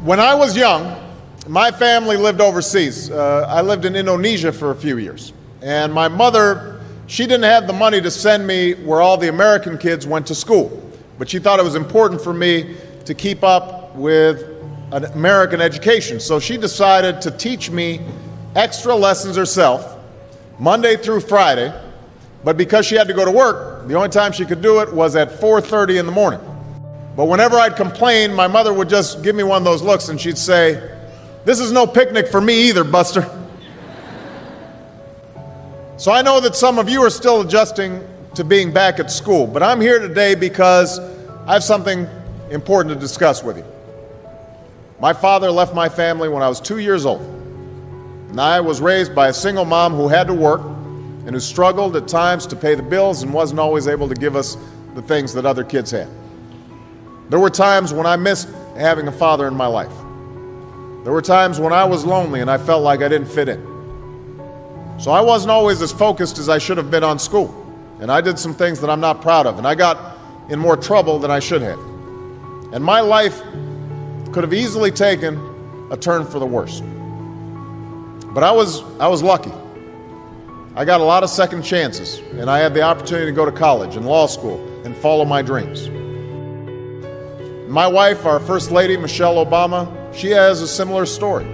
When I was young, my family lived overseas. I lived in Indonesia for a few years. And my mother, she didn't have the money to send me where all the American kids went to school. But she thought it was important for me to keep up with an American education. So she decided to teach me extra lessons herself, Monday through Friday. But because she had to go to work, the only time she could do it was at 4:30 in the morning. But whenever I'd complain, my mother would just give me one of those looks and she'd say, "This is no picnic for me either, Buster." So I know that some of you are still adjusting to being back at school, but I'm here today because I have something important to discuss with you. My father left my family when I was 2 years old, and I was raised by a single mom who had to work and who struggled at times to pay the bills and wasn't always able to give us the things that other kids had. There were times when I missed having a father in my life. There were times when I was lonely and I felt like I didn't fit in. So I wasn't always as focused as I should have been on school. And I did some things that I'm not proud of. And I got in more trouble than I should have. And my life could have easily taken a turn for the worse. But I was lucky. I got a lot of second chances. And I had the opportunity to go to college and law school and follow my dreams. My wife, our First Lady, Michelle Obama, she has a similar story.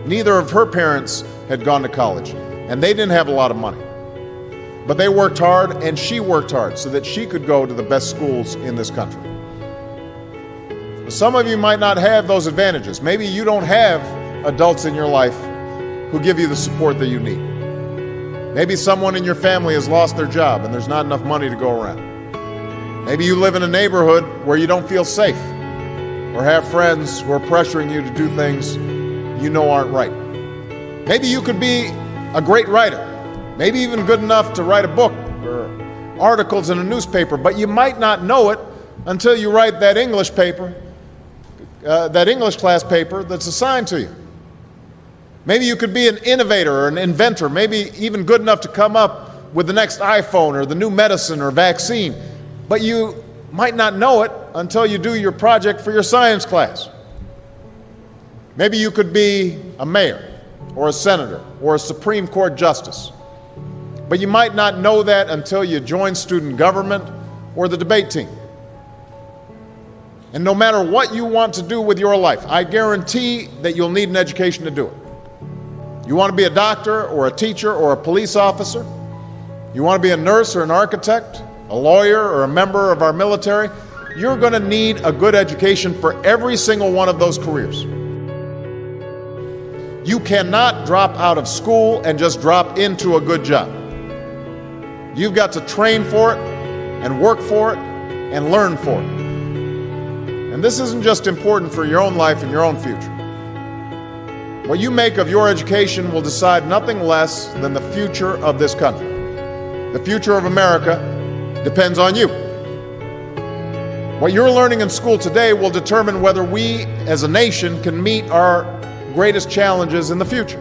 Neither of her parents had gone to college, and they didn't have a lot of money. But they worked hard, and she worked hard so that she could go to the best schools in this country. Some of you might not have those advantages. Maybe you don't have adults in your life who give you the support that you need. Maybe someone in your family has lost their job, and there's not enough money to go around. Maybe you live in a neighborhood where you don't feel safe, or have friends who are pressuring you to do things you know aren't right. Maybe you could be a great writer, maybe even good enough to write a book or articles in a newspaper, but you might not know it until you write that English class paper that's assigned to you. Maybe you could be an innovator or an inventor, maybe even good enough to come up with the next iPhone or the new medicine or vaccine, but you might not know it until you do your project for your science class. Maybe you could be a mayor or a senator or a Supreme Court justice, but you might not know that until you join student government or the debate team. And no matter what you want to do with your life, I guarantee that you'll need an education to do it. You want to be a doctor or a teacher or a police officer? You want to be a nurse or an architect, a lawyer or a member of our military? You're going to need a good education for every single one of those careers. You cannot drop out of school and just drop into a good job. You've got to train for it and work for it and learn for it. And this isn't just important for your own life and your own future. What you make of your education will decide nothing less than the future of this country. The future of America depends on you. What you're learning in school today will determine whether we as a nation can meet our greatest challenges in the future.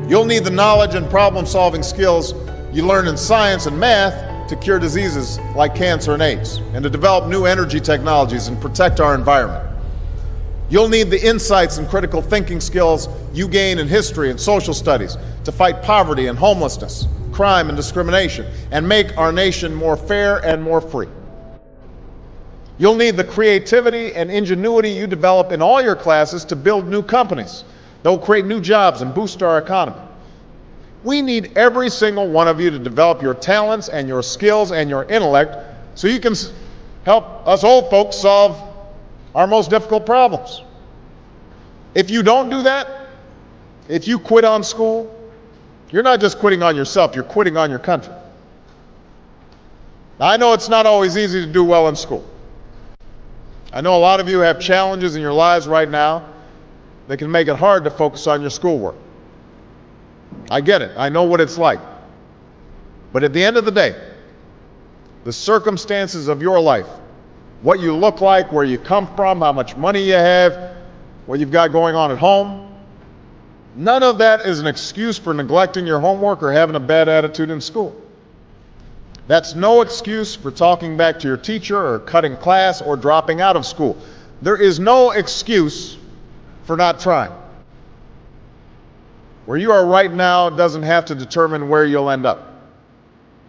You'll need the knowledge and problem-solving skills you learn in science and math to cure diseases like cancer and AIDS, and to develop new energy technologies and protect our environment. You'll need the insights and critical thinking skills you gain in history and social studies to fight poverty and homelessness, crime and discrimination, and make our nation more fair and more free. You'll need the creativity and ingenuity you develop in all your classes to build new companies that will create new jobs and boost our economy. We need every single one of you to develop your talents and your skills and your intellect so you can help us old folks solve our most difficult problems. If you don't do that, if you quit on school, you're not just quitting on yourself, you're quitting on your country. Now, I know it's not always easy to do well in school. I know a lot of you have challenges in your lives right now that can make it hard to focus on your schoolwork. I get it. I know what it's like. But at the end of the day, the circumstances of your life, what you look like, where you come from, how much money you have, what you've got going on at home, none of that is an excuse for neglecting your homework or having a bad attitude in school. That's no excuse for talking back to your teacher or cutting class or dropping out of school. There is no excuse for not trying. Where you are right now doesn't have to determine where you'll end up.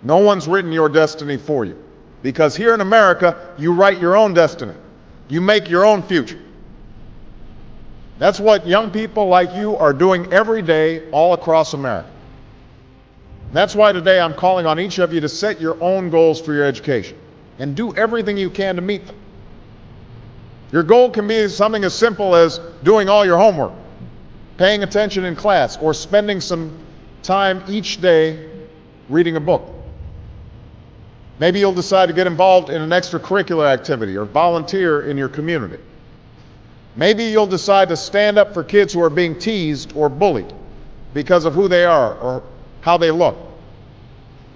No one's written your destiny for you. Because here in America, you write your own destiny. You make your own future. That's what young people like you are doing every day all across America. That's why today I'm calling on each of you to set your own goals for your education and do everything you can to meet them. Your goal can be something as simple as doing all your homework, paying attention in class, or spending some time each day reading a book. Maybe you'll decide to get involved in an extracurricular activity or volunteer in your community. Maybe you'll decide to stand up for kids who are being teased or bullied because of who they are or how they look.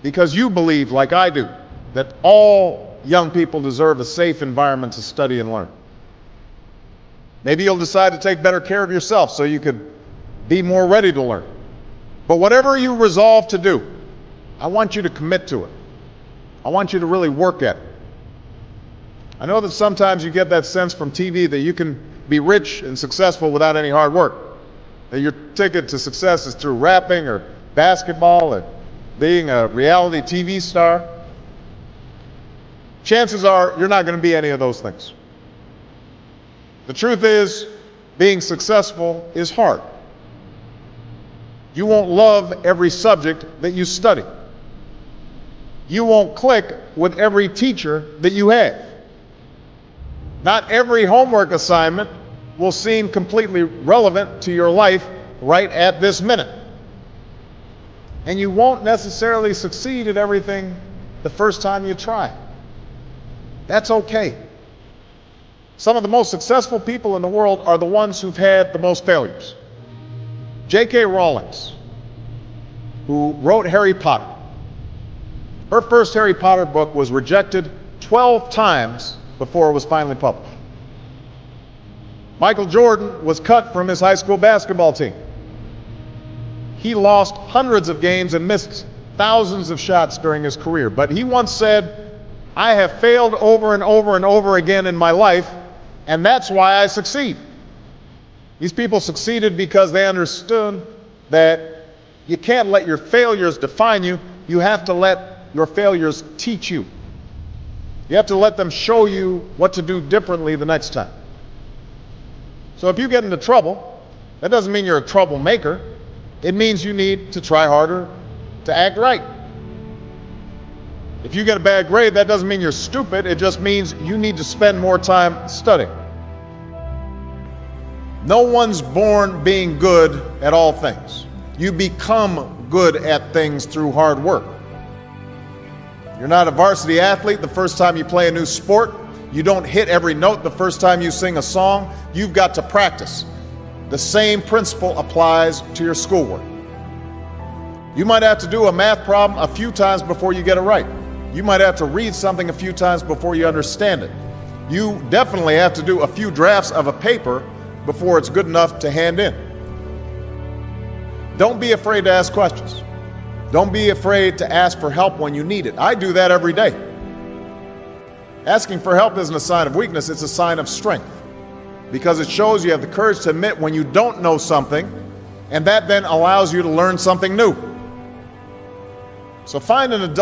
Because you believe, like I do, that all young people deserve a safe environment to study and learn. Maybe you'll decide to take better care of yourself so you could be more ready to learn. But whatever you resolve to do, I want you to commit to it. I want you to really work at it. I know that sometimes you get that sense from TV that you can be rich and successful without any hard work. That your ticket to success is through rapping or basketball or being a reality TV star. Chances are you're not going to be any of those things. The truth is, being successful is hard. You won't love every subject that you study. You won't click with every teacher that you have. Not every homework assignment will seem completely relevant to your life right at this minute. And you won't necessarily succeed at everything the first time you try. That's okay. Some of the most successful people in the world are the ones who've had the most failures. J.K. Rowling, who wrote Harry Potter, her first Harry Potter book was rejected 12 times before it was finally published. Michael Jordan was cut from his high school basketball team. He lost hundreds of games and missed thousands of shots during his career. But he once said, "I have failed over and over and over again in my life, and that's why I succeed." These people succeeded because they understood that you can't let your failures define you. You have to let your failures teach you. You have to let them show you what to do differently the next time. So if you get into trouble, that doesn't mean you're a troublemaker. It means you need to try harder to act right. If you get a bad grade, that doesn't mean you're stupid. It just means you need to spend more time studying. No one's born being good at all things. You become good at things through hard work. You're not a varsity athlete the first time you play a new sport. You don't hit every note the first time you sing a song. You've got to practice. The same principle applies to your schoolwork. You might have to do a math problem a few times before you get it right. You might have to read something a few times before you understand it. You definitely have to do a few drafts of a paper before it's good enough to hand in. Don't be afraid to ask questions. Don't be afraid to ask for help when you need it. I do that every day. Asking for help isn't a sign of weakness, it's a sign of strength. Because it shows you have the courage to admit when you don't know something, and that then allows you to learn something new. So find an adult